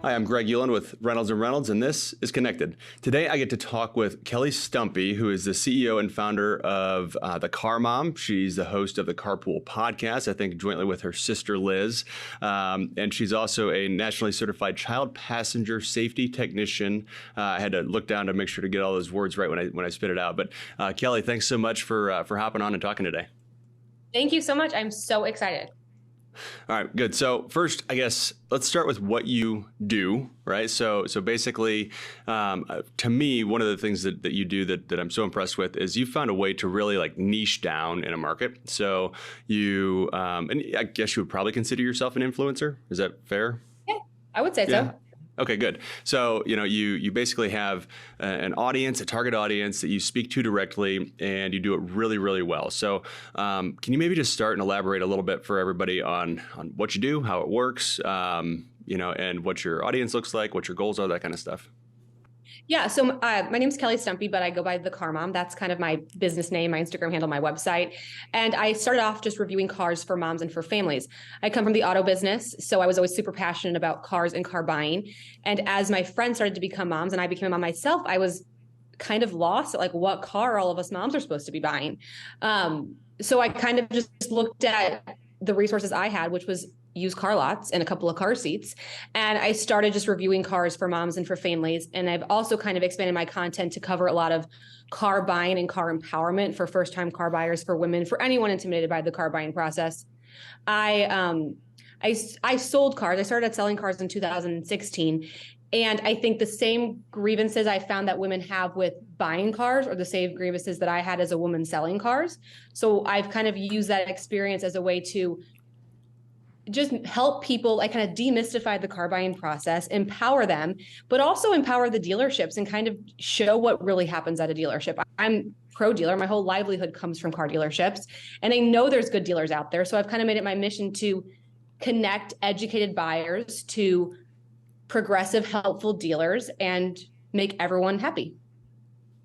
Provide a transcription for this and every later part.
Hi, I'm Greg Euland with Reynolds and Reynolds, and this is Connected. Today, I get to talk with Kelly Stumpy, who is the CEO and founder of The Car Mom. She's the host of the Carpool podcast, I think jointly with her sister Liz. And she's also a nationally certified child passenger safety technician. I had to look down to make sure to get all those words right when I spit it out. But Kelly, thanks so much for hopping on and talking today. Thank you so much. I'm so excited. All right, good. So first, I guess let's start with what you do, right? So basically, to me, one of the things that you do that I'm so impressed with is you found a way to really like niche down in a market. So you, and I guess you would probably consider yourself an influencer. Is that fair? Yeah, I would say so. Okay, good. So, you basically have an audience, a target audience that you speak to directly, and you do it really, really well. So, can you maybe just start and elaborate a little bit for everybody on what you do, how it works, and what your audience looks like, what your goals are, that kind of stuff? Yeah, so my name's Kelly Stumpy, but I go by The Car Mom. That's kind of my business name, my Instagram handle, my website. And I started off just reviewing cars for moms and for families. I come from the auto business, so I was always super passionate about cars and car buying. And as my friends started to become moms and I became a mom myself, I was kind of lost at like what car all of us moms are supposed to be buying. So I kind of just looked at the resources I had, which was used car lots and a couple of car seats. And I started just reviewing cars for moms and for families. And I've also kind of expanded my content to cover a lot of car buying and car empowerment for first-time car buyers, for women, for anyone intimidated by the car buying process. I sold cars. I started selling cars in 2016. And I think the same grievances I found that women have with buying cars are the same grievances that I had as a woman selling cars. So I've kind of used that experience as a way to just help people, like kind of demystify the car buying process, empower them, but also empower the dealerships and kind of show what really happens at a dealership. I'm pro dealer. My whole livelihood comes from car dealerships, and I know there's good dealers out there. So I've kind of made it my mission to connect educated buyers to progressive, helpful dealers and make everyone happy.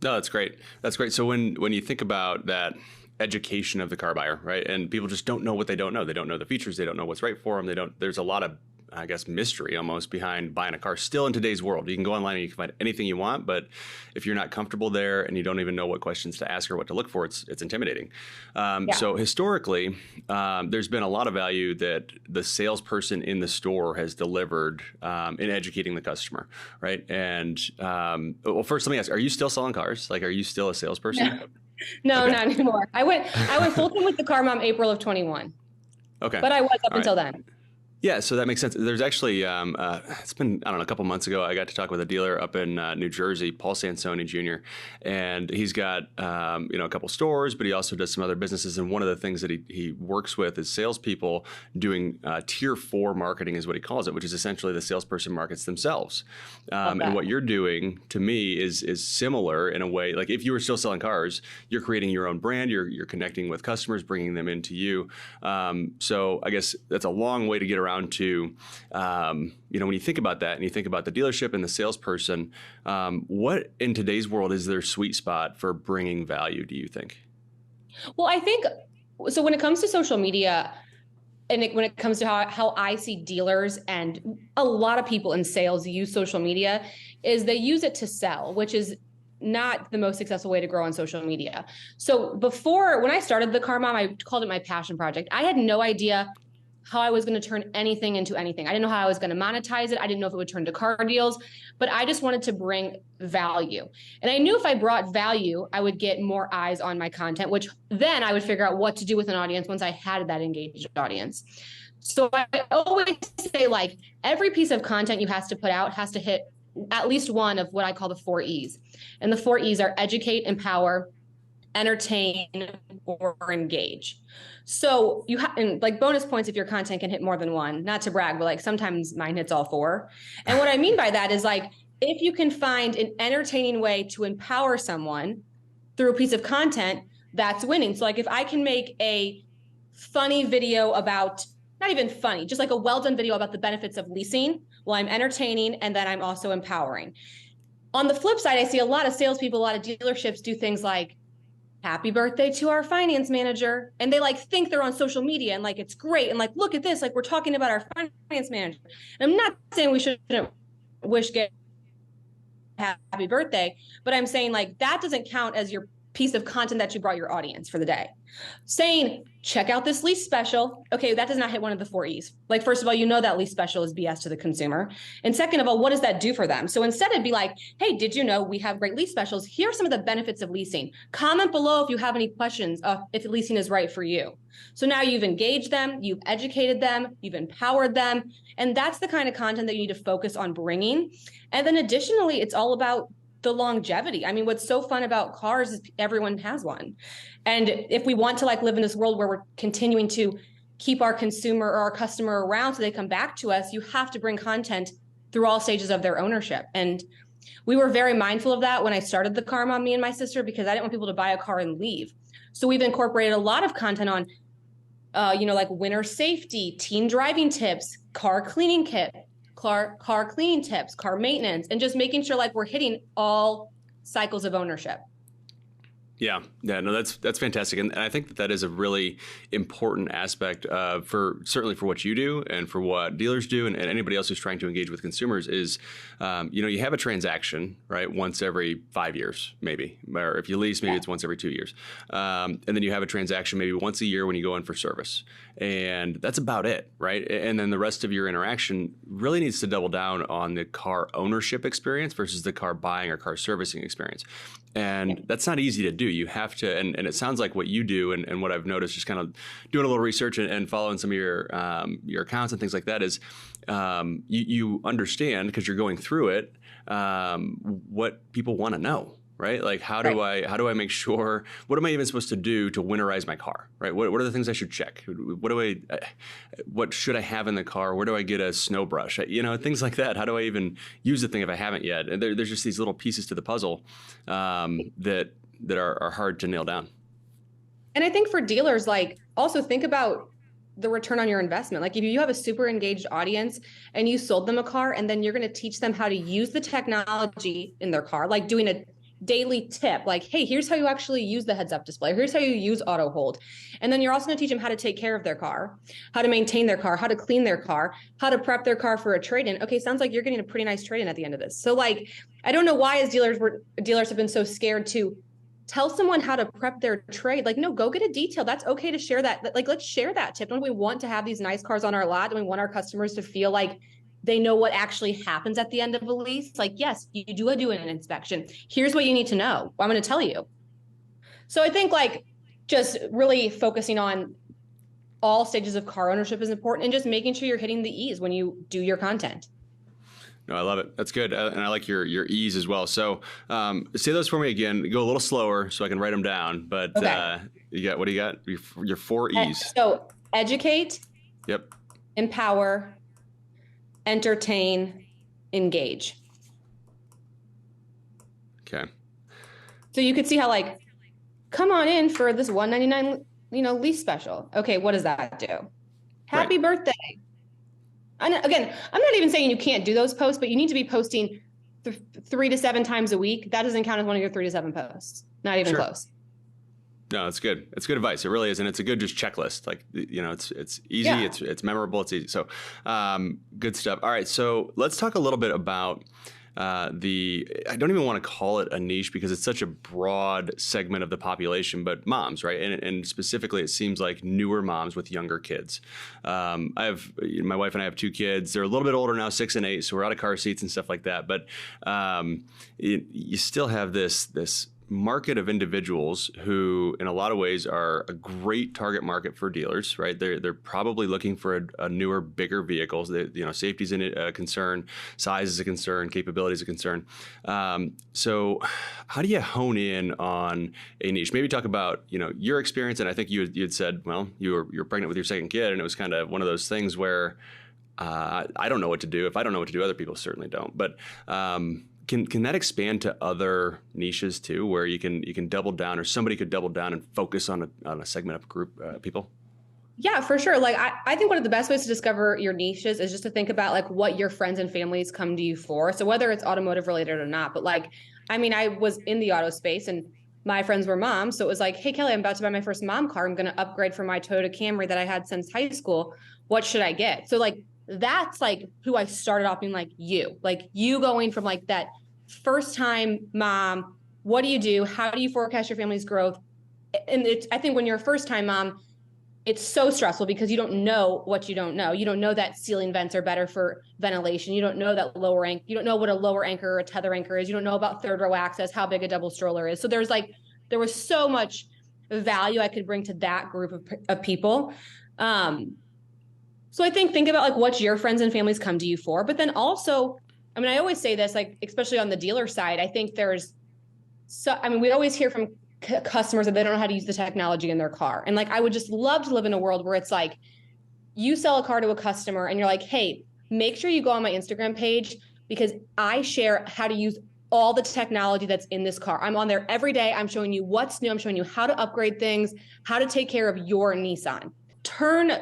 No, that's great. That's great. So when you think about that education of the car buyer, right? And people just don't know what they don't know. They don't know the features. They don't know what's right for them. There's a lot of, I guess, mystery almost behind buying a car still in today's world. You can go online and you can find anything you want, but if you're not comfortable there and you don't even know what questions to ask or what to look for, it's intimidating. So historically, there's been a lot of value that the salesperson in the store has delivered in educating the customer, right? And well, first let me ask, are you still selling cars? Like, are you still a salesperson? No, okay. Not anymore. I went full time with The Car Mom April of 21. Okay. But I was up until then. Yeah, so that makes sense. There's actually, it's been, I don't know, a couple months ago, I got to talk with a dealer up in New Jersey, Paul Sansoni Jr., and he's got, a couple stores, but he also does some other businesses. And one of the things that he works with is salespeople doing tier 4 marketing is what he calls it, which is essentially the salesperson markets themselves. And what you're doing to me is similar in a way. Like if you were still selling cars, you're creating your own brand, you're connecting with customers, bringing them into you. So I guess that's a long way to get around to, when you think about that and you think about the dealership and the salesperson, what in today's world is their sweet spot for bringing value, do you think? Well, I think, so when it comes to social media and when it comes to how I see dealers and a lot of people in sales use social media is they use it to sell, which is not the most successful way to grow on social media. So before, when I started The Car Mom, I called it my passion project. I had no idea how I was going to turn anything into anything. I didn't know how I was going to monetize it. I didn't know if it would turn to car deals, but I just wanted to bring value. And I knew if I brought value, I would get more eyes on my content, which then I would figure out what to do with an audience once I had that engaged audience. So I always say, like, every piece of content you have to put out has to hit at least one of what I call the 4 E's. And the 4 E's are educate, empower, entertain, or engage. So you have, and like bonus points if your content can hit more than one, not to brag, but like sometimes mine hits all 4. And what I mean by that is, like, if you can find an entertaining way to empower someone through a piece of content, that's winning. So like if I can make a funny video about, not even funny, just like a well-done video about the benefits of leasing, well, I'm entertaining and then I'm also empowering. On the flip side, I see a lot of salespeople, a lot of dealerships do things like, happy birthday to our finance manager. And they like think they're on social media and like, it's great. And like, look at this, like we're talking about our finance manager. And I'm not saying we shouldn't wish happy birthday, but I'm saying like that doesn't count as your piece of content that you brought your audience for the day. Saying, check out this lease special. Okay, that does not hit one of the 4 E's. Like, first of all, you know that lease special is BS to the consumer. And second of all, what does that do for them? So instead it'd be like, hey, did you know we have great lease specials? Here are some of the benefits of leasing. Comment below if you have any questions if leasing is right for you. So now you've engaged them, you've educated them, you've empowered them. And that's the kind of content that you need to focus on bringing. And then additionally, it's all about the longevity. I mean, what's so fun about cars is everyone has one. And if we want to like live in this world where we're continuing to keep our consumer or our customer around so they come back to us, you have to bring content through all stages of their ownership. And we were very mindful of that when I started the Car Mom, me and my sister, because I didn't want people to buy a car and leave. So we've incorporated a lot of content on, like winter safety, teen driving tips, car cleaning kit, car cleaning tips, car maintenance, and just making sure like we're hitting all cycles of ownership. Yeah, no, that's fantastic, and I think that is a really important aspect for certainly for what you do and for what dealers do, and anybody else who's trying to engage with consumers is, you have a transaction right once every 5 years, maybe, or if you lease, maybe it's once every 2 years, and then you have a transaction maybe once a year when you go in for service, and that's about it, right? And then the rest of your interaction really needs to double down on the car ownership experience versus the car buying or car servicing experience. And that's not easy to do. You have to, and it sounds like what you do and what I've noticed just kind of doing a little research and following some of your accounts and things like that is you understand because you're going through it what people want to know, right? Like how do I make sure, what am I even supposed to do to winterize my car, right? What are the things I should check? What should I have in the car? Where do I get a snow brush? Things like that. How do I even use the thing if I haven't yet? And there's just these little pieces to the puzzle that are hard to nail down. And I think for dealers, like also think about the return on your investment. Like if you have a super engaged audience and you sold them a car and then you're going to teach them how to use the technology in their car, like doing a daily tip, like, hey, here's how you actually use the heads-up display. Here's how you use auto hold. And then you're also going to teach them how to take care of their car, how to maintain their car, how to clean their car, how to prep their car for a trade-in. Okay, sounds like you're getting a pretty nice trade-in at the end of this. So like, I don't know why as dealers have been so scared to tell someone how to prep their trade. Like, no, go get a detail. That's okay to share that. Like, let's share that tip. Don't we want to have these nice cars on our lot? And we want our customers to feel like they know what actually happens at the end of a lease. Like, yes, you do an inspection. Here's what you need to know. I'm going to tell you. So I think like just really focusing on all stages of car ownership is important and just making sure you're hitting the E's when you do your content. No, I love it. That's good. And I like your E's as well. So say those for me again. Go a little slower so I can write them down. But okay. What do you got? Your 4 E's. So educate. Yep. Empower. Entertain, engage. Okay. So you could see how like, come on in for this $199, lease special. Okay, what does that do? Happy birthday. And again, I'm not even saying you can't do those posts, but you need to be posting 3 to 7 times a week. That doesn't count as one of your 3 to 7 posts. Not even close. No, that's good. It's good advice. It really is, and it's a good just checklist. Like it's easy. Yeah. It's memorable. It's easy. So good stuff. All right, so let's talk a little bit about I don't even want to call it a niche because it's such a broad segment of the population, but moms, right? And specifically, it seems like newer moms with younger kids. My wife and I have 2 kids. They're a little bit older now, 6 and 8, so we're out of car seats and stuff like that. But you still have this market of individuals who in a lot of ways are a great target market for dealers, right? They're probably looking for a newer, bigger vehicles. Safety's a concern, size is a concern, capability is a concern. So how do you hone in on a niche? Maybe talk about, your experience. And I think you had said, well, you were pregnant with your second kid, and it was kind of one of those things where I don't know what to do. If I don't know what to do, other people certainly don't. But Can that expand to other niches too, where you can double down, or somebody could double down and focus on a segment of group people? Yeah, for sure. Like I think one of the best ways to discover your niches is just to think about like what your friends and families come to you for. So whether it's automotive related or not, but like, I mean, I was in the auto space and my friends were moms. So it was like, hey, Kelly, I'm about to buy my first mom car. I'm going to upgrade from my Toyota Camry that I had since high school. What should I get? So like, that's like who I started off being like you going from like that first time mom, what do you do? How do you forecast your family's growth? And I think when you're a first time mom, it's so stressful because you don't know what you don't know. You don't know that ceiling vents are better for ventilation. You don't know that you don't know what a lower anchor or a tether anchor is. You don't know about third row access, how big a double stroller is. So there was so much value I could bring to that group of people. So I think about like what your friends and families come to you for, but then also, I mean, I always say this, like, especially on the dealer side, I think we always hear from customers that they don't know how to use the technology in their car. And like, I would just love to live in a world where it's like, you sell a car to a customer and you're like, hey, make sure you go on my Instagram page because I share how to use all the technology that's in this car. I'm on there every day. I'm showing you what's new. I'm showing you how to upgrade things, how to take care of your Nissan. Turn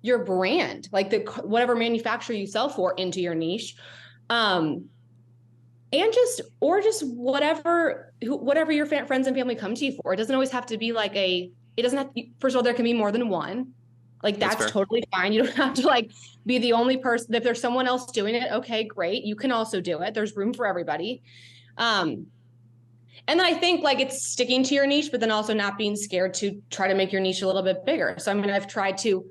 your brand, like whatever manufacturer you sell for, into your niche. And just whatever your friends and family come to you for. It doesn't always have to be like first of all, there can be more than one. Like that's totally fine. You don't have to like be the only person. If there's someone else doing it, okay, great. You can also do it. There's room for everybody. And then I think like it's sticking to your niche, but then also not being scared to try to make your niche a little bit bigger. So I mean, I've tried to,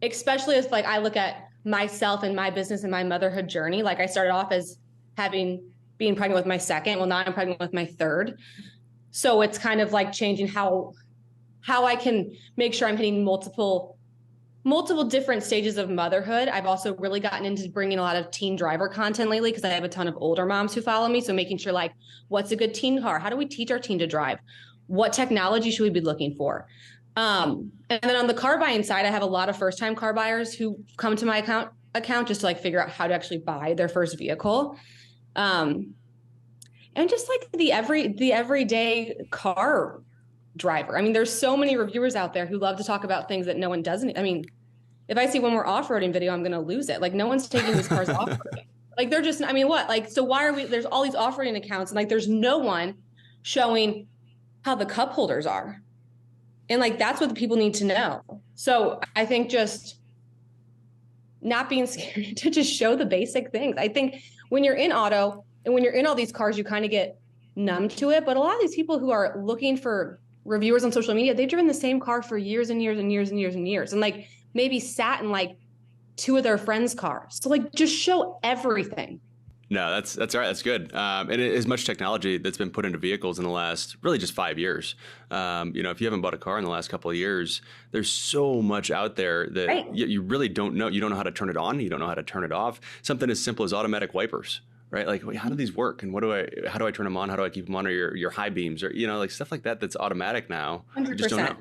especially as like I look at myself and my business and my motherhood journey. Like I started off as being pregnant with my second. Well, now I'm pregnant with my third. So it's kind of like changing how I can make sure I'm hitting multiple different stages of motherhood. I've also really gotten into bringing a lot of teen driver content lately because I have a ton of older moms who follow me. So making sure like, what's a good teen car? How do we teach our teen to drive? What technology should we be looking for? And then on the car buying side, I have a lot of first time car buyers who come to my account just to like figure out how to actually buy their first vehicle. And just like the everyday car driver. I mean, there's so many reviewers out there who love to talk about things that no one doesn't. I mean, if I see one more off-roading video, I'm going to lose it. Like no one's taking these cars off-roading. Like they're just, I mean, what? Like, so why are there's all these off-roading accounts and like there's no one showing how the cup holders are. And like, that's what the people need to know. So I think just not being scared to just show the basic things. I think when you're in auto and when you're in all these cars, you kind of get numb to it. But a lot of these people who are looking for reviewers on social media, they've driven the same car for years and years and years and years and years. And like maybe sat in like two of their friends' cars. So like just show everything. No, that's all right. That's good. And as much technology that's been put into vehicles in the last really just 5 years. If you haven't bought a car in the last couple of years, there's so much out there that right. you really don't know. You don't know how to turn it on. You don't know how to turn it off. Something as simple as automatic wipers, right? Like, wait, how do these work? And how do I turn them on? How do I keep them on? Or your high beams or, like stuff like that that's automatic now. 100%. You just don't know.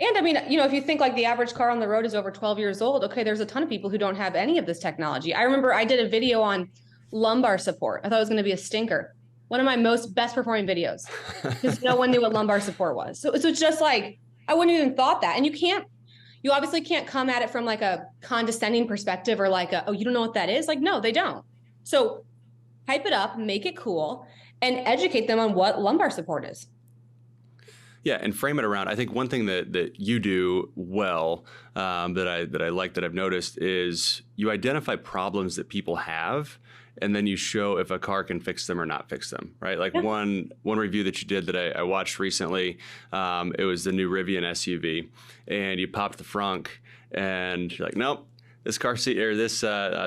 And I mean, if you think like the average car on the road is over 12 years old, okay, there's a ton of people who don't have any of this technology. I remember I did a video on lumbar support. I thought it was going to be a stinker. One of my best performing videos because no one knew what lumbar support was. So it's just like, I wouldn't even thought that. And you obviously can't come at it from like a condescending perspective or like oh, you don't know what that is. Like, no, they don't. So hype it up, make it cool and educate them on what lumbar support is. Yeah, and frame it around. I think one thing that you do well that I like that I've noticed is you identify problems that people have, and then you show if a car can fix them or not fix them. Right? Like yeah. one review that you did that I watched recently, it was the new Rivian SUV, and you popped the frunk, and you're like, nope. This car seat or this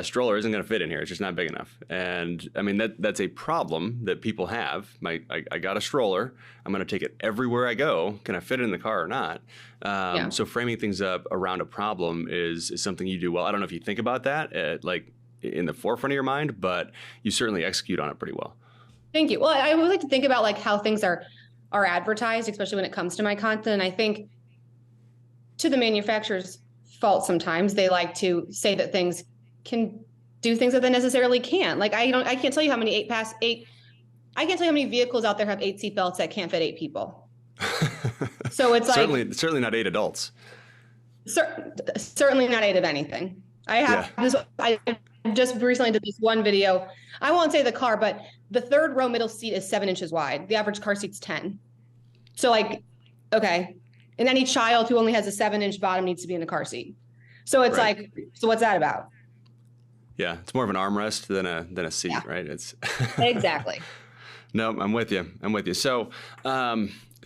stroller isn't going to fit in here. It's just not big enough. And I mean, that's a problem that people have. I got a stroller. I'm going to take it everywhere I go. Can I fit it in the car or not? So framing things up around a problem is something you do well. I don't know if you think about that like in the forefront of your mind, but you certainly execute on it pretty well. Thank you. Well, I always like to think about like how things are advertised, especially when it comes to my content. And I think to the manufacturer's fault sometimes they like to say that things can do things that they necessarily can't. Like I can't tell you how many I can't tell you how many vehicles out there have 8 seat belts that can't fit 8 people. So it's certainly not 8 adults. Certainly not 8 of anything. I just recently did this one video. I won't say the car, but the third row middle seat is 7 inches wide. The average car seat's 10. So like, okay. And any child who only has a 7-inch bottom needs to be in a car seat. So it's Right. like, so what's that about? Yeah, it's more of an armrest than a Yeah, seat, right? It's exactly. no, I'm with you. I'm with you. So,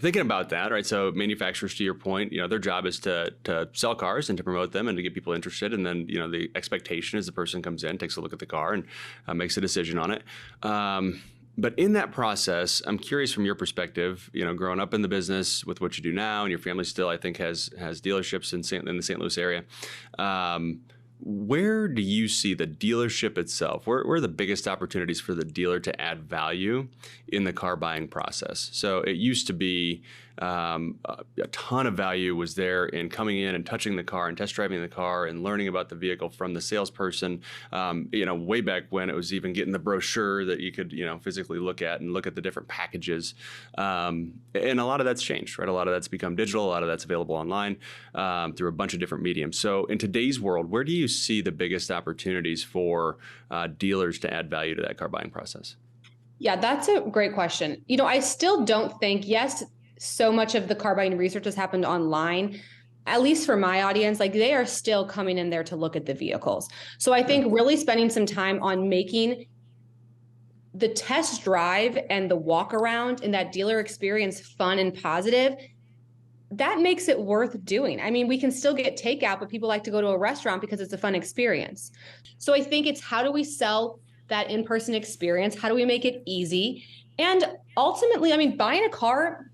thinking about that, right? So, manufacturers, to your point, their job is to sell cars and to promote them and to get people interested. And then, the expectation is the person comes in, takes a look at the car, and makes a decision on it. But in that process, I'm curious from your perspective, growing up in the business with what you do now, and your family still, I think, has dealerships in the St. Louis area. Where do you see the dealership itself? Where are the biggest opportunities for the dealer to add value in the car buying process? So it used to be a ton of value was there in coming in and touching the car and test driving the car and learning about the vehicle from the salesperson. Way back when it was even getting the brochure that you could physically look at and look at the different packages. And a lot of that's changed, right? A lot of that's become digital. A lot of that's available online through a bunch of different mediums. So in today's world, where do you see the biggest opportunities for dealers to add value to that car buying process? Yeah, that's a great question. I still don't think, yes, so much of the car buying research has happened online. At least for my audience, like they are still coming in there to look at the vehicles. So I Yeah. think really spending some time on making the test drive and the walk around and that dealer experience fun and positive, that makes it worth doing. I mean, we can still get takeout, but people like to go to a restaurant because it's a fun experience. So I think it's how do we sell that in-person experience? How do we make it easy? And ultimately, I mean, buying a car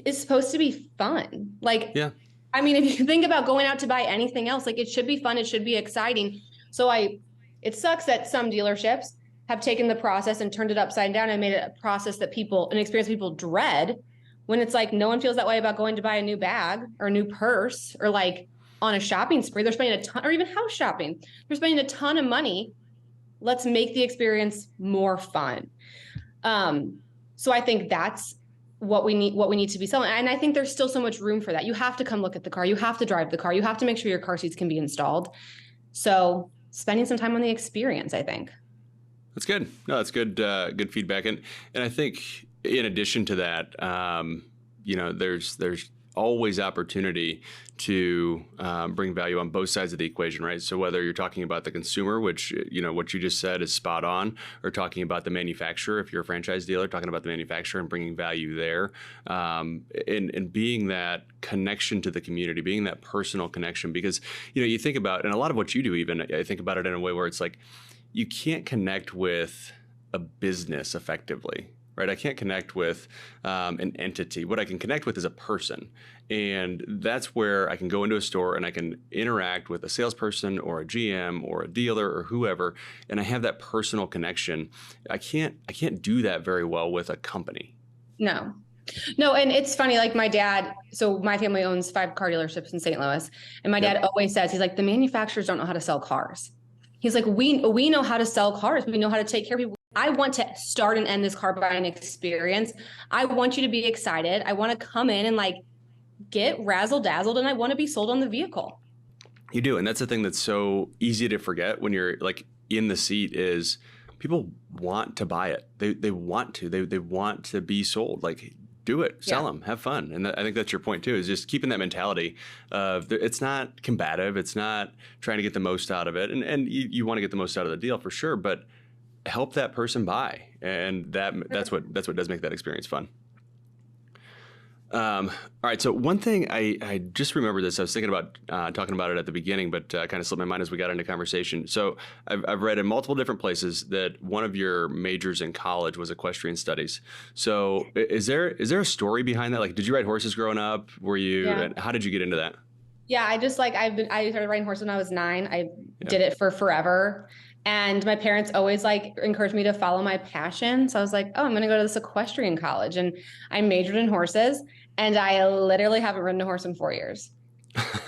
is supposed to be fun. Like, Yeah. I mean, if you think about going out to buy anything else, like it should be fun, it should be exciting. So it sucks that some dealerships have taken the process and turned it upside down and made it a process that an experience people dread, when it's like no one feels that way about going to buy a new bag or a new purse or like on a shopping spree. They're spending a ton, or even house shopping. They're spending a ton of money. Let's make the experience more fun. So I think that's what we need to be selling. And I think there's still so much room for that. You have to come look at the car. You have to drive the car. You have to make sure your car seats can be installed. So spending some time on the experience, I think. That's good. No, that's good. Good feedback. And I think in addition to that, there's always opportunity to bring value on both sides of the equation, right? So whether you're talking about the consumer, which what you just said is spot on, or talking about the manufacturer, if you're a franchise dealer, talking about the manufacturer and bringing value there, and being that connection to the community, being that personal connection, because you think about, and a lot of what you do, even I think about it in a way where it's like, you can't connect with a business effectively, right? I can't connect with an entity. What I can connect with is a person. And that's where I can go into a store and I can interact with a salesperson or a GM or a dealer or whoever, and I have that personal connection. I can't do that very well with a company. No. No, and it's funny, like my dad, so my family owns 5 car dealerships in St. Louis. And my dad always says, he's like, the manufacturers don't know how to sell cars. He's like, we know how to sell cars. We know how to take care of people. I want to start and end this car buying experience. I want you to be excited. I want to come in and like get razzle dazzled, and I want to be sold on the vehicle. You do. And that's the thing that's so easy to forget when you're like in the seat is people want to buy it. They want to. They want to be sold. Like, do it, sell them, have fun. And I think that's your point too, is just keeping that mentality of it's not combative. It's not trying to get the most out of it. And you want to get the most out of the deal for sure, but help that person buy. And that's what does make that experience fun. All right. So one thing I just remember this. I was thinking about talking about it at the beginning, but kind of slipped my mind as we got into conversation. So I've read in multiple different places that one of your majors in college was equestrian studies. So is there a story behind that? Like, did you ride horses growing up? Were you? Yeah. How did you get into that? Yeah, I just like I started riding horses when I was 9. I did it for forever. And my parents always like encouraged me to follow my passion. So I was like, oh, I'm going to go to this equestrian college. And I majored in horses, and I literally haven't ridden a horse in 4 years.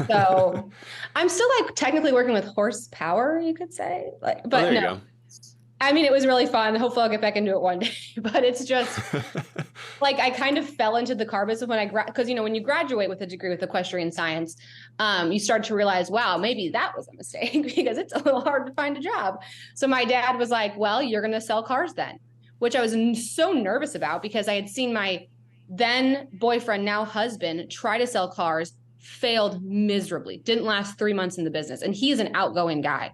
So I'm still like technically working with horsepower, you could say. Like, but there you no, go. I mean, it was really fun. Hopefully I'll get back into it one day, but it's just like, I kind of fell into the car business when because, when you graduate with a degree with equestrian science, you start to realize, wow, maybe that was a mistake because it's a little hard to find a job. So my dad was like, well, you're going to sell cars then, which I was so nervous about because I had seen my then boyfriend, now husband, try to sell cars failed miserably, didn't last 3 months in the business. And he's an outgoing guy.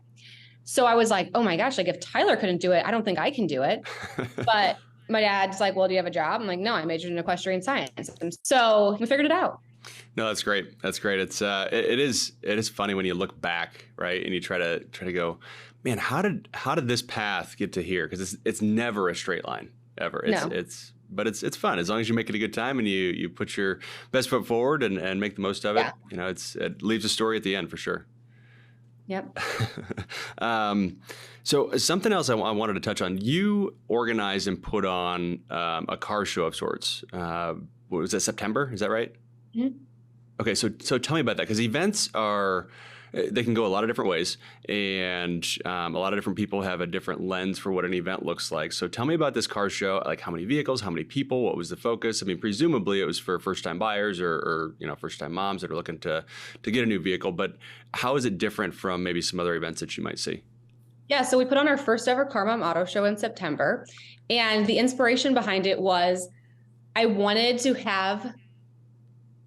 So I was like, oh my gosh, like if Tyler couldn't do it, I don't think I can do it. But my dad's like, well, do you have a job? I'm like, no, I majored in equestrian science. And so we figured it out. No, that's great. That's great. It is funny when you look back, right? And you try to go, man, how did this path get to here? Because it's never a straight line ever. But it's fun as long as you make it a good time and you put your best foot forward and make the most of it. Yeah. It leaves a story at the end for sure. Yep. So something else I wanted to touch on, you organized and put on a car show of sorts. What was that, September? Is that right? Mm-hmm. Okay. So tell me about that, because events they can go a lot of different ways, and a lot of different people have a different lens for what an event looks like. So tell me about this car show, like how many vehicles, how many people, what was the focus? I mean, presumably it was for first-time buyers or first-time moms that are looking to get a new vehicle, but how is it different from maybe some other events that you might see? Yeah, so we put on our first ever Car Mom Auto Show in September, and the inspiration behind it was I wanted to have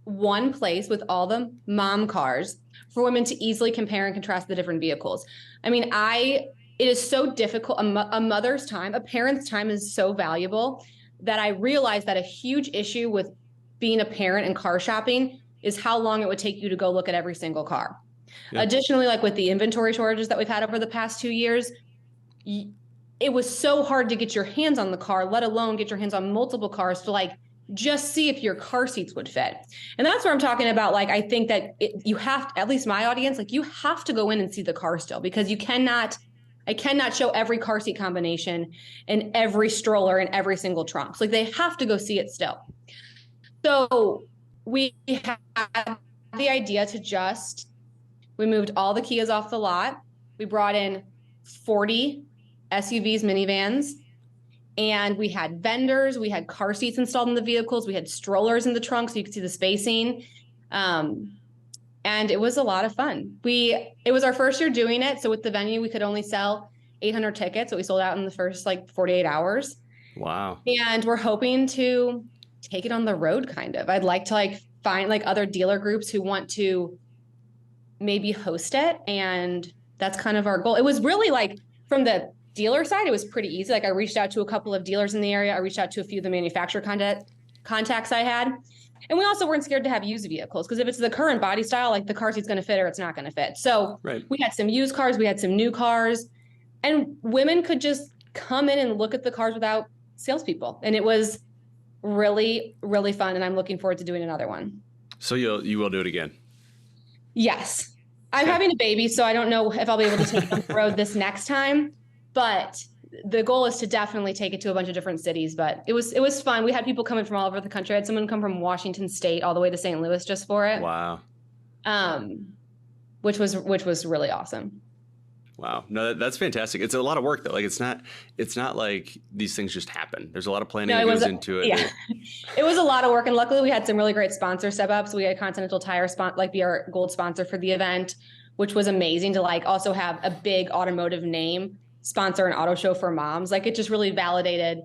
one place with all the mom cars for women to easily compare and contrast the different vehicles. I mean, it is so difficult. A mother's time, a parent's time is so valuable that I realized that a huge issue with being a parent and car shopping is how long it would take you to go look at every single car. Yeah. Additionally, like with the inventory shortages that we've had over the past 2 years, it was so hard to get your hands on the car, let alone get your hands on multiple cars to just see if your car seats would fit. And that's where I'm talking about. I think that you have, at least my audience, you have to go in and see the car still, because I cannot show every car seat combination and every stroller and every single trunk. So they have to go see it still. So we had the idea we moved all the Kias off the lot. We brought in 40 SUVs, minivans, and we had vendors, we had car seats installed in the vehicles, we had strollers in the trunk so you could see the spacing. And it was a lot of fun. It was our first year doing it. So with the venue, we could only sell 800 tickets. So we sold out in the first 48 hours. Wow. And we're hoping to take it on the road kind of. I'd like to find other dealer groups who want to maybe host it. And that's kind of our goal. It was really from the dealer side, it was pretty easy. I reached out to a couple of dealers in the area. I reached out to a few of the manufacturer contacts I had. And we also weren't scared to have used vehicles, because if it's the current body style, the car seat's going to fit or it's not going to fit. So We had some used cars, we had some new cars, and women could just come in and look at the cars without salespeople. And it was really, really fun. And I'm looking forward to doing another one. So you will do it again? Yes. I'm having a baby, so I don't know if I'll be able to take it on the road this next time. But the goal is to definitely take it to a bunch of different cities. But it was fun. We had people coming from all over the country. I had someone come from Washington State all the way to St. Louis just for it. Wow. Which was really awesome. Wow. No, that's fantastic. It's a lot of work though. It's not like these things just happen. There's a lot of planning that goes into it. Yeah. It was a lot of work. And luckily we had some really great sponsor step ups. We had Continental Tire be our gold sponsor for the event, which was amazing to also have a big automotive name sponsor an auto show for moms. It just really validated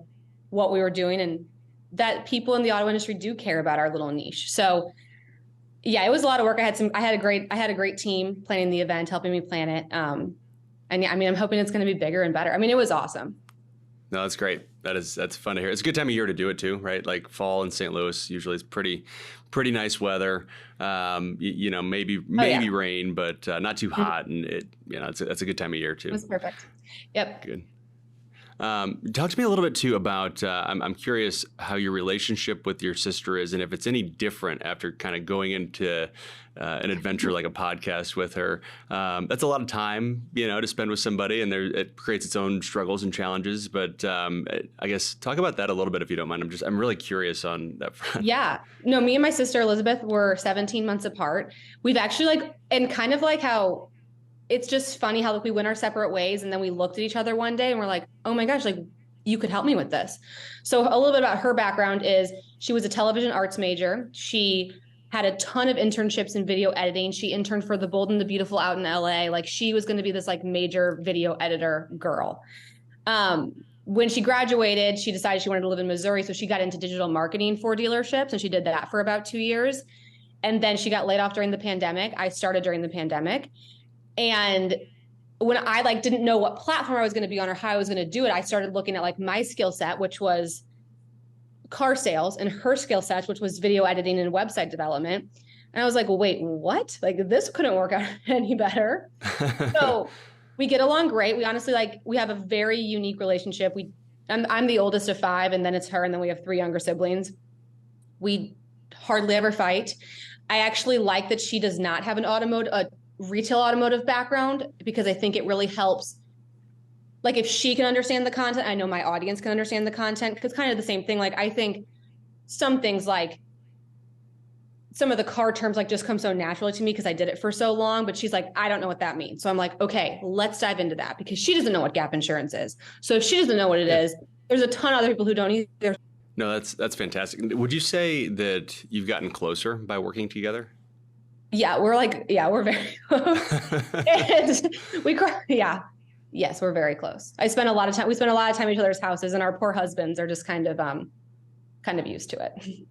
what we were doing, and that people in the auto industry do care about our little niche. So yeah, it was a lot of work. I had a great team planning the event, helping me plan it. And yeah, I'm hoping it's going to be bigger and better. It was awesome. No, that's great. That's fun to hear. It's a good time of year to do it too, right? Fall in St. Louis usually is pretty nice weather. Maybe rain, but not too hot, and that's a good time of year too. It was perfect. Yep. Good. Talk to me a little bit too about, I'm curious how your relationship with your sister is, and if it's any different after kind of going into an adventure like a podcast with her. That's a lot of time, to spend with somebody, and it creates its own struggles and challenges. But I guess talk about that a little bit if you don't mind. I'm really curious on that front. Yeah. No, me and my sister Elizabeth were 17 months apart. We've actually and kind of how it's just funny how we went our separate ways, and then we looked at each other one day and we're like, oh my gosh, you could help me with this. So a little bit about her background is she was a television arts major. She had a ton of internships in video editing. She interned for The Bold and the Beautiful out in LA. She was going to be this major video editor girl. When she graduated, she decided she wanted to live in Missouri. So she got into digital marketing for dealerships, and she did that for about 2 years. And then she got laid off during the pandemic. I started during the pandemic. And when I like didn't know what platform I was going to be on or how I was going to do it, I started looking at like my skill set, which was car sales, and her skill set, which was video editing and website development. And I was like, well, wait, what? Like this couldn't work out any better. So we get along great. We honestly we have a very unique relationship. I'm the oldest of 5, and then it's her, and then we have 3 younger siblings. We hardly ever fight. I actually like that she does not have a retail automotive background, because I think it really helps. Like if she can understand the content, I know my audience can understand the content, because kind of the same thing. Like I think some things, like some of the car terms, like just come so naturally to me because I did it for so long, but she's like, I don't know what that means. So I'm like, okay, let's dive into that, because she doesn't know what gap insurance is. So if she doesn't know what it is, there's a ton of other people who don't either. No, that's fantastic. Would you say that you've gotten closer by working together? Yeah, we're very close. And yes, we're very close. We spend a lot of time at each other's houses, and our poor husbands are just kind of used to it.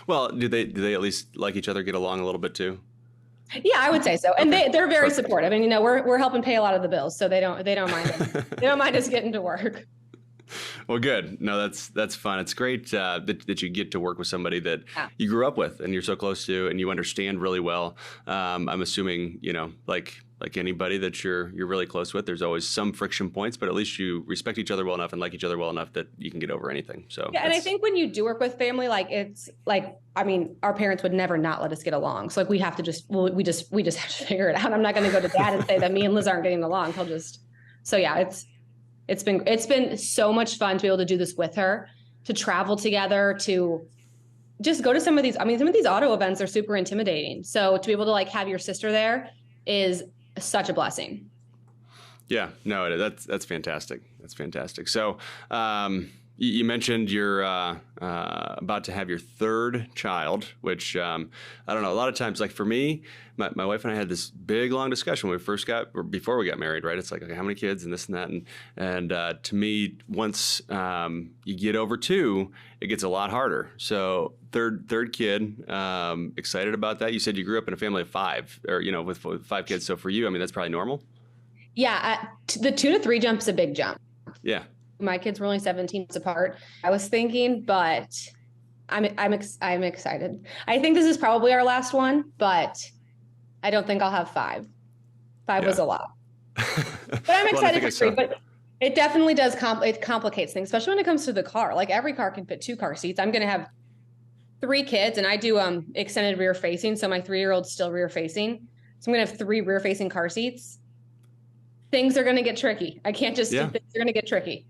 Well, do they at least like each other, get along a little bit too? Yeah, I would say so. And Okay. they're very Perfect. supportive. And we're helping pay a lot of the bills, so they don't mind us. They don't mind us getting to work. Well, good. No, that's fun. It's great that you get to work with somebody that you grew up with and you're so close to and you understand really well. I'm assuming, like anybody that you're really close with, there's always some friction points, but at least you respect each other well enough and like each other well enough that you can get over anything. So Yeah, and I think when you do work with family, our parents would never not let us get along. So we have to we just have to figure it out. I'm not going to go to dad and say that me and Liz aren't getting along. It's been so much fun to be able to do this with her, to travel together, to just go to some of these auto events are super intimidating. So to be able to have your sister there is such a blessing. Yeah, no, that's fantastic. That's fantastic. So, you mentioned you're about to have your 3rd child, which I don't know. A lot of times, like for me, my wife and I had this big long discussion when before we got married. Right? It's like, okay, how many kids and this and that, and to me, once you get over 2, it gets a lot harder. So third kid, excited about that. You said you grew up in a family of 5, or with 5 kids. So for you, I mean, that's probably normal. Yeah, the 2 to 3 jump is a big jump. Yeah. My kids were only 17 months apart. I was thinking, but I'm excited. I think this is probably our last one, but I don't think I'll have 5. 5 was a lot. But I'm excited for 3. But it definitely does it complicates things, especially when it comes to the car. Like every car can fit 2 car seats. I'm going to have 3 kids, and I do extended rear facing, so my 3-year-old's still rear facing. So I'm going to have 3 rear facing car seats. Things are going to get tricky. I can't just things are going to get tricky.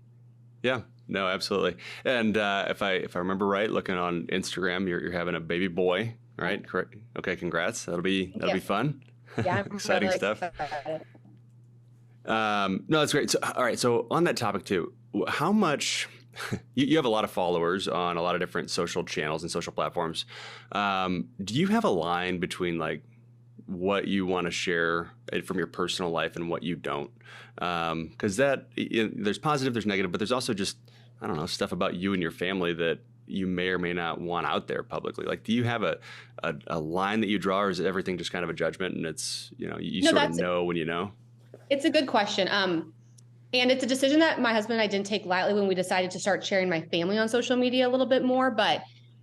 Yeah, no, absolutely. And if I remember right, looking on Instagram, you're having a baby boy, right? Correct. Okay, congrats. That'll be fun. Yeah, I'm exciting really stuff. excited. No, that's great. So, all right. So on that topic too, how much you have a lot of followers on a lot of different social channels and social platforms. Do you have a line between what you want to share from your personal life and what you don't? Because there's positive, there's negative, but there's also just, I don't know, stuff about you and your family that you may or may not want out there publicly. Like, do you have a line that you draw, or is everything just kind of a judgment and it's, you sort of know when you know? It's a good question. And it's a decision that my husband and I didn't take lightly when we decided to start sharing my family on social media a little bit more, but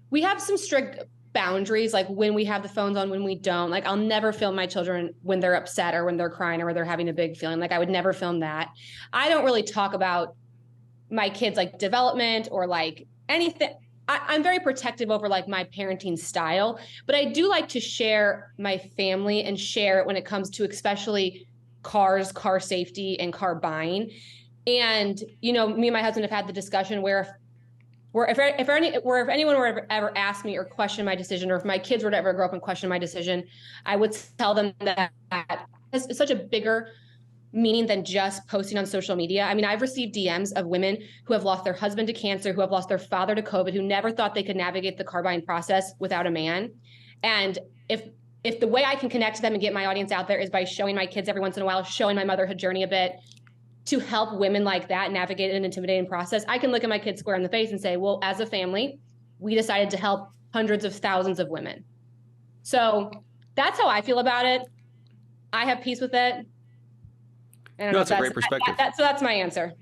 we have some strict boundaries, like when we have the phones on, when we don't. Like I'll never film my children when they're upset or when they're crying or when they're having a big feeling. Like I would never film that. I don't really talk about my kids' development or anything. I'm very protective over my parenting style, but I do like to share my family and share it when it comes to especially cars, car safety, and car buying. And me and my husband have had the discussion where if anyone were to ever ask me or question my decision, or if my kids were to ever grow up and question my decision, I would tell them that it's such a bigger meaning than just posting on social media. I mean, I've received DMs of women who have lost their husband to cancer, who have lost their father to COVID, who never thought they could navigate the car buying process without a man. And if the way I can connect to them and get my audience out there is by showing my kids every once in a while, showing my motherhood journey a bit, to help women like that navigate an intimidating process, I can look at my kids square in the face and say, well, as a family, we decided to help hundreds of thousands of women. So that's how I feel about it. I have peace with it. I don't No, know it's if a great perspective. so that's my answer.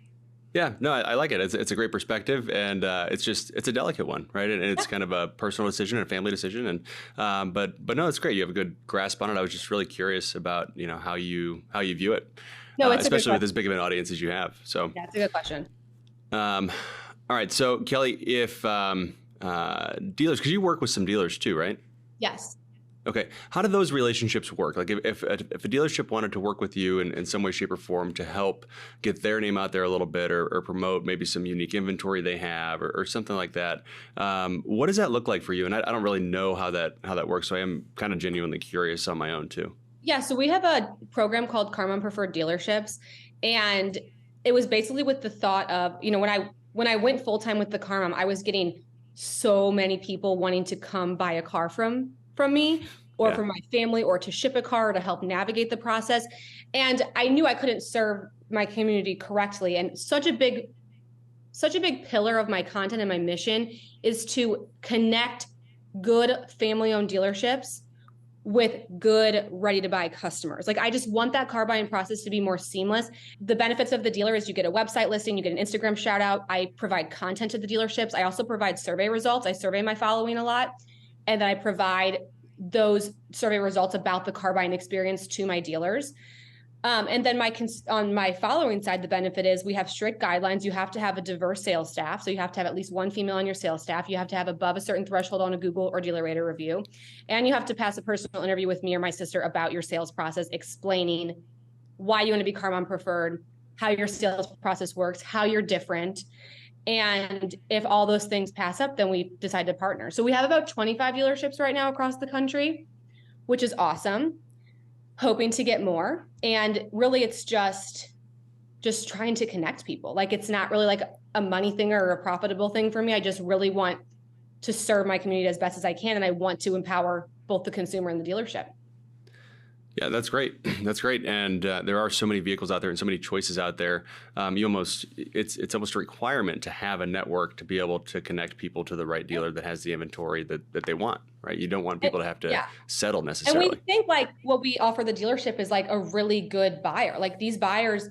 Yeah, no, I like it. It's a great perspective, and it's a delicate one, right? And it's kind of a personal decision and a family decision, and but no, it's great. You have a good grasp on it. I was just really curious about how you view it, No, it's a good especially with question. as big of an audience as you have. So, That's a good question. all right. So Kelly, if dealers, because you work with some dealers too, right? Yes. Okay. How do those relationships work? Like if a dealership wanted to work with you in some way, shape, or form to help get their name out there a little bit or promote maybe some unique inventory they have or something like that, what does that look like for you? And I don't really know how that works. So I am kind of genuinely curious on my own too. Yeah, so we have a program called Karma Preferred Dealerships, and it was basically with the thought of, when I went full time with the Karma, I was getting so many people wanting to come buy a car from me or Yeah. from my family or to ship a car to help navigate the process. And I knew I couldn't serve my community correctly. And such a big pillar of my content and my mission is to connect good family-owned dealerships with good ready to buy customers. Like I just want that car buying process to be more seamless. The benefits of the dealer is you get a website listing, you get an Instagram shout out. I provide content to the dealerships. I also provide survey results. I survey my following a lot. And then I provide those survey results about the car buying experience to my dealers. And then on my following side, the benefit is we have strict guidelines. You have to have a diverse sales staff. So you have to have at least one female on your sales staff. You have to have above a certain threshold on a Google or DealerRater review. And you have to pass a personal interview with me or my sister about your sales process, explaining why you want to be Car Mom Preferred, how your sales process works, how you're different. And if all those things pass up, then we decide to partner. So we have about 25 dealerships right now across the country, which is awesome. Hoping to get more. And really it's just trying to connect people. Like it's not really like a money thing or a profitable thing for me. I just really want to serve my community as best as I can. And I want to empower both the consumer and the dealership. Yeah, that's great. That's great. And there are so many vehicles out there and so many choices out there. It's almost a requirement to have a network to be able to connect people to the right dealer that has the inventory that they want, right? You don't want people to have to settle necessarily. And we think like what we offer the dealership is like a really good buyer. Like these buyers,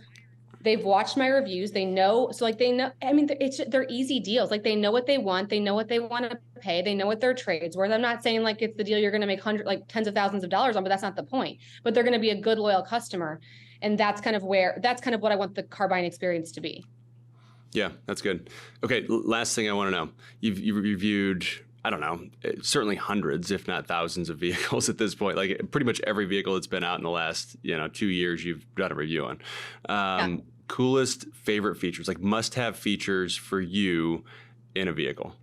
they've watched my reviews. They know, so like they know, I mean, they're easy deals. Like they know what they want. They know what they want to pay. They know what their trade's worth. I'm not saying like it's the deal you're going to make tens of thousands of dollars on, but that's not the point. But they're going to be a good, loyal customer. And that's kind of what I want the car buying experience to be. Yeah, that's good. Okay, last thing I want to know. You've reviewed, I don't know, certainly hundreds, if not thousands of vehicles at this point. Like pretty much every vehicle that's been out in the last 2 years, you've done a review on. Coolest favorite features, like must-have features for you in a vehicle.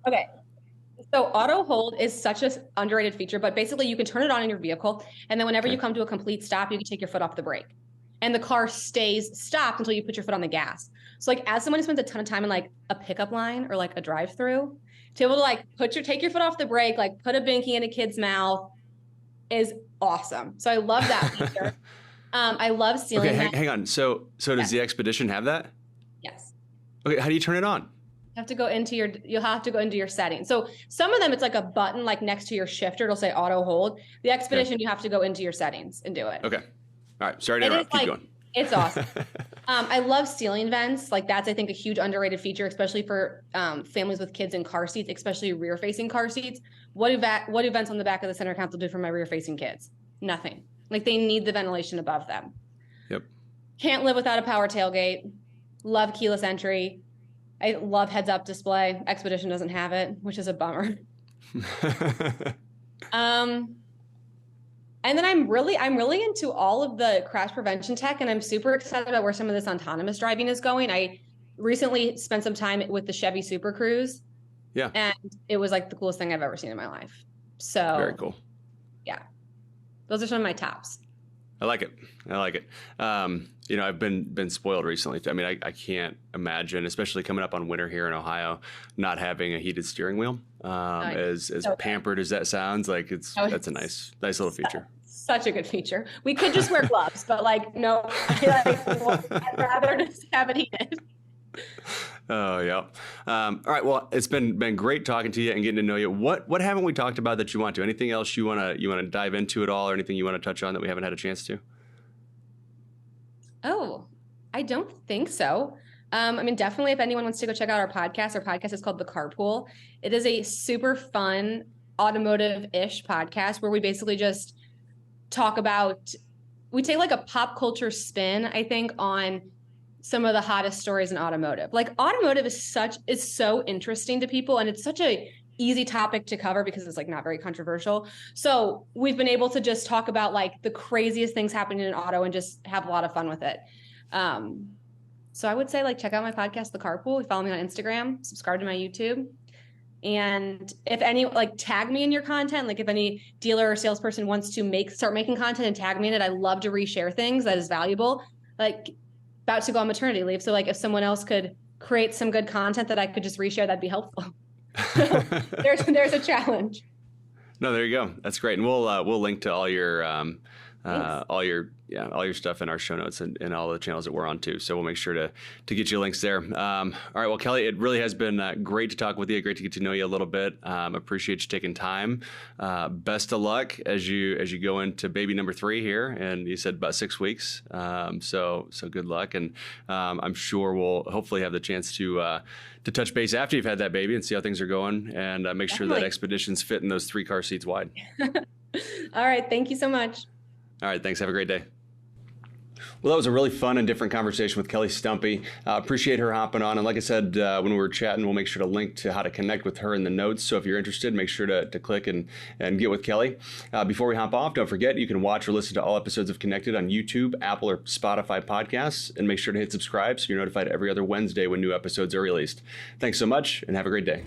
Okay. So auto hold is such an underrated feature, but basically you can turn it on in your vehicle. And then whenever you come to a complete stop, you can take your foot off the brake and the car stays stopped until you put your foot on the gas. So like as someone who spends a ton of time in like a pickup line or like a drive-through, to be able to like take your foot off the brake, like put a binky in a kid's mouth is awesome. So I love that feature. I love ceiling. Okay, hang on. So does the Expedition have that? Yes. Okay, how do you turn it on? You'll have to go into your settings. So some of them, it's like a button like next to your shifter. It'll say auto hold. The Expedition, you have to go into your settings and do it. Okay. All right. Sorry to interrupt. Keep going. It's awesome. I love ceiling vents. Like that's, I think, a huge underrated feature, especially for families with kids in car seats, especially rear-facing car seats. What do vents on the back of the center console do for my rear-facing kids? Nothing. Like they need the ventilation above them. Yep. Can't live without a power tailgate. Love keyless entry. I love heads-up display. Expedition doesn't have it, which is a bummer. And then I'm really into all of the crash prevention tech, and I'm super excited about where some of this autonomous driving is going. I recently spent some time with the Chevy Super Cruise. Yeah. And it was like the coolest thing I've ever seen in my life. So very cool. Yeah. Those are some of my tops. I like it. I've been spoiled recently. I mean, I can't imagine, especially coming up on winter here in Ohio, not having a heated steering wheel. As pampered as that sounds, like that's a nice little feature. Such a good feature. We could just wear gloves, but like, no, I'd rather just have it heated. Oh yeah. All right. Well, it's been great talking to you and getting to know you. What haven't we talked about that you want to? Anything else you wanna dive into at all, or anything you want to touch on that we haven't had a chance to? Oh, I don't think so. I mean, definitely if anyone wants to go check out our podcast is called The Carpool. It is a super fun automotive-ish podcast where we basically just talk about, we take like a pop culture spin, I think, on some of the hottest stories in automotive. Like automotive is so interesting to people, and it's such a easy topic to cover because it's like not very controversial. So we've been able to just talk about like the craziest things happening in auto and just have a lot of fun with it. So I would say like check out my podcast, The Carpool. Follow me on Instagram, subscribe to my YouTube. And if any, like tag me in your content, like if any dealer or salesperson wants to start making content and tag me in it, I love to reshare things that is valuable. Like about to go on maternity leave. So like if someone else could create some good content that I could just reshare, that'd be helpful. There's a challenge. No, there you go. That's great, and we'll link to all your Thanks. all your stuff in our show notes and all the channels that we're on too. So we'll make sure to get you links there. All right. Well, Kelly, it really has been great to talk with you. Great to get to know you a little bit. Appreciate you taking time. Best of luck as you go into baby number 3 here, and you said about 6 weeks. So good luck, and I'm sure we'll hopefully have the chance to touch base after you've had that baby and see how things are going, and make sure that Expeditions fit in those 3 car seats wide. All right. Thank you so much. All right. Thanks. Have a great day. Well, that was a really fun and different conversation with Kelly Stumpy. Appreciate her hopping on. And like I said, when we were chatting, we'll make sure to link to how to connect with her in the notes. So if you're interested, make sure to click and get with Kelly. Before we hop off, don't forget, you can watch or listen to all episodes of Connected on YouTube, Apple, or Spotify podcasts. And make sure to hit subscribe so you're notified every other Wednesday when new episodes are released. Thanks so much and have a great day.